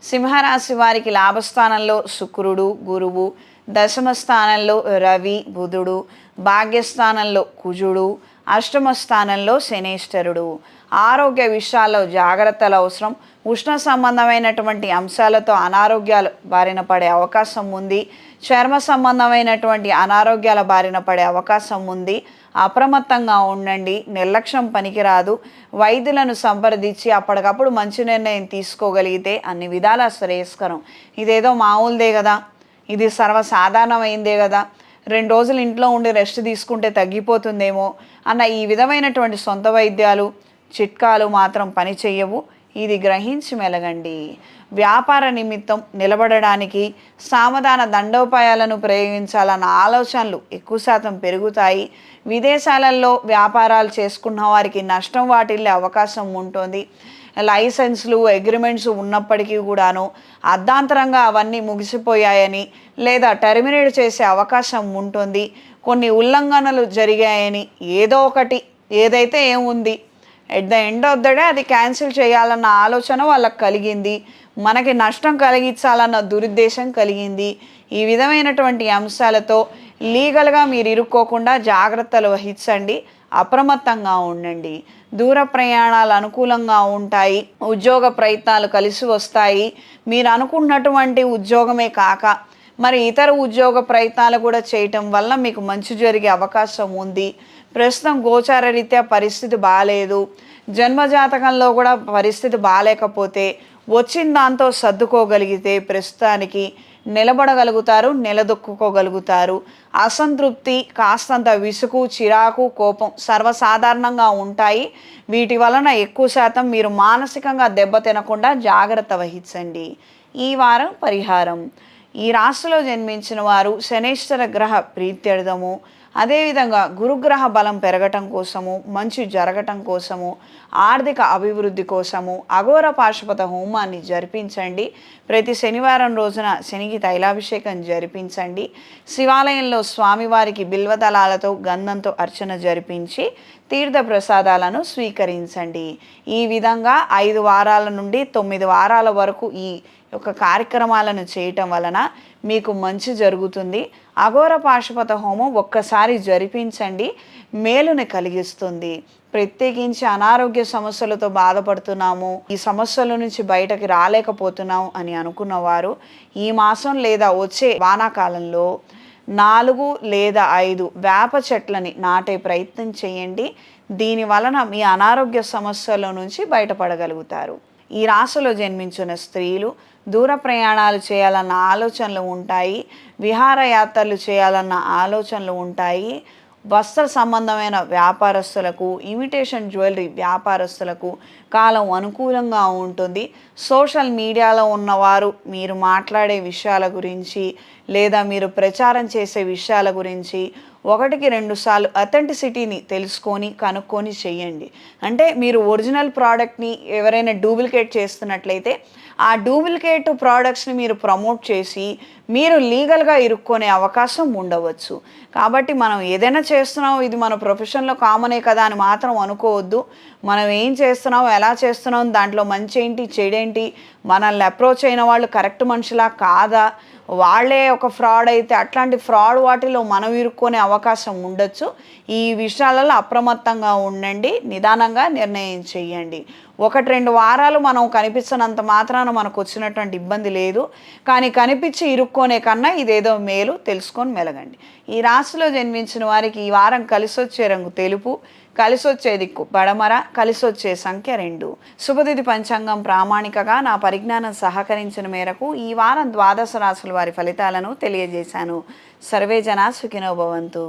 సింహరాశి వారికి లాభస్థానంలో శుక్రుడు, గురువు, దశమ స్థానంలో రవి, బుధుడు, భాగ్యస్థానంలో కుజుడు, అష్టమ స్థానంలో శనేశ్వరుడు. ఆరోగ్య విషయాల్లో జాగ్రత్తలు అవసరం. ఉష్ణ సంబంధమైనటువంటి అంశాలతో అనారోగ్యాలు బారిన పడే అవకాశం ఉంది. చర్మ సంబంధమైనటువంటి అనారోగ్యాల బారిన పడే అవకాశం ఉంది. అప్రమత్తంగా ఉండండి. నిర్లక్ష్యం పనికిరాదు. వైద్యులను సంప్రదించి అప్పటికప్పుడు మంచి నిర్ణయం తీసుకోగలిగితే అన్ని విధాల శ్రేయస్కరం. ఇదేదో మామూలుదే కదా, ఇది సర్వసాధారణమైందే కదా, 2 రోజులు ఇంట్లో ఉండి రెస్ట్ తీసుకుంటే తగ్గిపోతుందేమో అన్న ఈ విధమైనటువంటి సొంత వైద్యాలు, చిట్కాలు మాత్రం పని చెయ్యవు. ఇది గ్రహించి మెలగండి. వ్యాపార నిమిత్తం నిలబడడానికి సామధాన దండోపాయాలను ప్రయోగించాలన్న ఆలోచనలు ఎక్కువ శాతం పెరుగుతాయి. విదేశాలలో వ్యాపారాలు చేసుకున్న వారికి నష్టం వాటిల్లే అవకాశం ఉంటుంది. లైసెన్స్లు, అగ్రిమెంట్స్ ఉన్నప్పటికీ కూడాను అర్ధాంతరంగా అవన్నీ ముగిసిపోయాయని లేదా టెర్మినేట్ చేసే అవకాశం ఉంటుంది. కొన్ని ఉల్లంఘనలు జరిగాయని ఏదో ఒకటి ఏదైతే ఏముంది at the end of the day అది క్యాన్సిల్ చేయాలన్న ఆలోచన వాళ్ళకి కలిగింది. మనకి నష్టం కలిగించాలన్న దురుద్దేశం కలిగింది. ఈ విధమైనటువంటి అంశాలతో లీగల్గా మీరు ఇరుక్కోకుండా జాగ్రత్తలు వహించండి. అప్రమత్తంగా ఉండండి. దూర ప్రయాణాలు అనుకూలంగా ఉంటాయి. ఉద్యోగ ప్రయత్నాలు కలిసి వస్తాయి. మీరు అనుకున్నటువంటి ఉద్యోగమే కాక మరి ఇతర ఉద్యోగ ప్రయత్నాలు కూడా చేయటం వల్ల మీకు మంచి జరిగే అవకాశం ఉంది. ప్రస్తుతం గోచార రీత్యా పరిస్థితి బాగాలేదు. జన్మజాతకంలో కూడా పరిస్థితి బాగాలేకపోతే వచ్చిన దాంతో సర్దుకోగలిగితే ప్రస్తుతానికి నిలబడగలుగుతారు, నిలదొక్కుకోగలుగుతారు. అసంతృప్తి, కాస్తంత విసుగు, చిరాకు, కోపం సర్వసాధారణంగా ఉంటాయి. వీటి వలన ఎక్కువ శాతం మీరు మానసికంగా దెబ్బతినకుండా జాగ్రత్త వహించండి. ఈ వారం పరిహారం: ఈ రాశిలో జన్మించిన వారు శనేశ్వర గ్రహ ప్రీత్యర్థము, అదేవిధంగా గురుగ్రహ బలం పెరగటం కోసము, మంచి జరగటం కోసము, ఆర్థిక అభివృద్ధి కోసము అఘోర పాశుపత హోమాన్ని జరిపించండి. ప్రతి శనివారం రోజున శనికి తైలాభిషేకం జరిపించండి. శివాలయంలో స్వామివారికి బిల్వదళాలతో గంధంతో అర్చన జరిపించి తీర్థ ప్రసాదాలను స్వీకరించండి. ఈ విధంగా 5 వారాల నుండి 9 వారాల వరకు ఈ యొక్క కార్యక్రమాలను చేయటం వలన మీకు మంచి జరుగుతుంది. అఘోర పాశుపత హోమం ఒక్కసారి జరిపించండి, మేలుని కలిగిస్తుంది. ప్రత్యేకించి అనారోగ్య సమస్యలతో బాధపడుతున్నాము, ఈ సమస్యల నుంచి బయటకి రాలేకపోతున్నాము అని అనుకున్నవారు ఈ మాసం లేదా వచ్చే వానాకాలంలో 4 లేదా 5 వేప చెట్లని నాటే ప్రయత్నం చేయండి. దీని వలన మీ అనారోగ్య సమస్యల నుంచి బయటపడగలుగుతారు. ఈ రాశిలో జన్మించిన స్త్రీలు దూర ప్రయాణాలు చేయాలన్న ఆలోచనలు ఉంటాయి. విహారయాత్రలు చేయాలన్న ఆలోచనలు ఉంటాయి. వస్త్ర సంబంధమైన వ్యాపారస్తులకు, ఇమిటేషన్ జ్యువెలరీ వ్యాపారస్తులకు కాలం అనుకూలంగా ఉంటుంది. సోషల్ మీడియాలో ఉన్నవారు మీరు మాట్లాడే విషయాల గురించి లేదా మీరు ప్రచారం చేసే విషయాల గురించి 1-2 సార్లు అథెంటిసిటీని తెలుసుకొని కనుక్కొని చేయండి. అంటే మీరు ఒరిజినల్ ప్రోడక్ట్ని ఎవరైనా డూప్లికేట్ చేస్తున్నట్లయితే ఆ డూప్లికేట్ ప్రోడక్ట్స్ని మీరు ప్రమోట్ చేసి మీరు లీగల్గా ఇరుక్కునే అవకాశం ఉండవచ్చు. కాబట్టి మనం ఏదైనా చేస్తున్నాం, ఇది మన ప్రొఫెషన్లో కామనే కదా అని మాత్రం అనుకోవద్దు. మనం ఏం చేస్తున్నాం, ఎలా చేస్తున్నాం, దాంట్లో మంచి ఏంటి, చెడేంటి, మనల్ని అప్రోచ్ అయిన వాళ్ళు కరెక్ట్ మనుషులా కాదా, వాళ్ళే ఒక ఫ్రాడ్ అయితే అట్లాంటి ఫ్రాడ్ వాటిలో మనం ఇరుక్కునే అవకాశం ఉండొచ్చు. ఈ విషయాలలో అప్రమత్తంగా ఉండండి. నిదానంగా నిర్ణయం చేయండి. 1-2 వారాలు మనం కనిపించినంత మాత్రాన మనకు వచ్చినటువంటి ఇబ్బంది లేదు. కానీ కనిపించి ఇరుక్కోనే కన్నా ఇదేదో మేలు తెలుసుకొని మెలగండి. ఈ రాశిలో జన్మించిన వారికి ఈ వారం కలిసొచ్చే రంగు తెలుపు, కలిసొచ్చే దిక్కు పడమర, కలిసొచ్చే సంఖ్య 2. శుభతిథి పంచాంగం ప్రామాణికగా నా పరిజ్ఞానం సహకరించిన మేరకు ఈ వారం 12 రాశుల వారి ఫలితాలను తెలియజేశాను. సర్వే జనా సుఖినో భవంతు.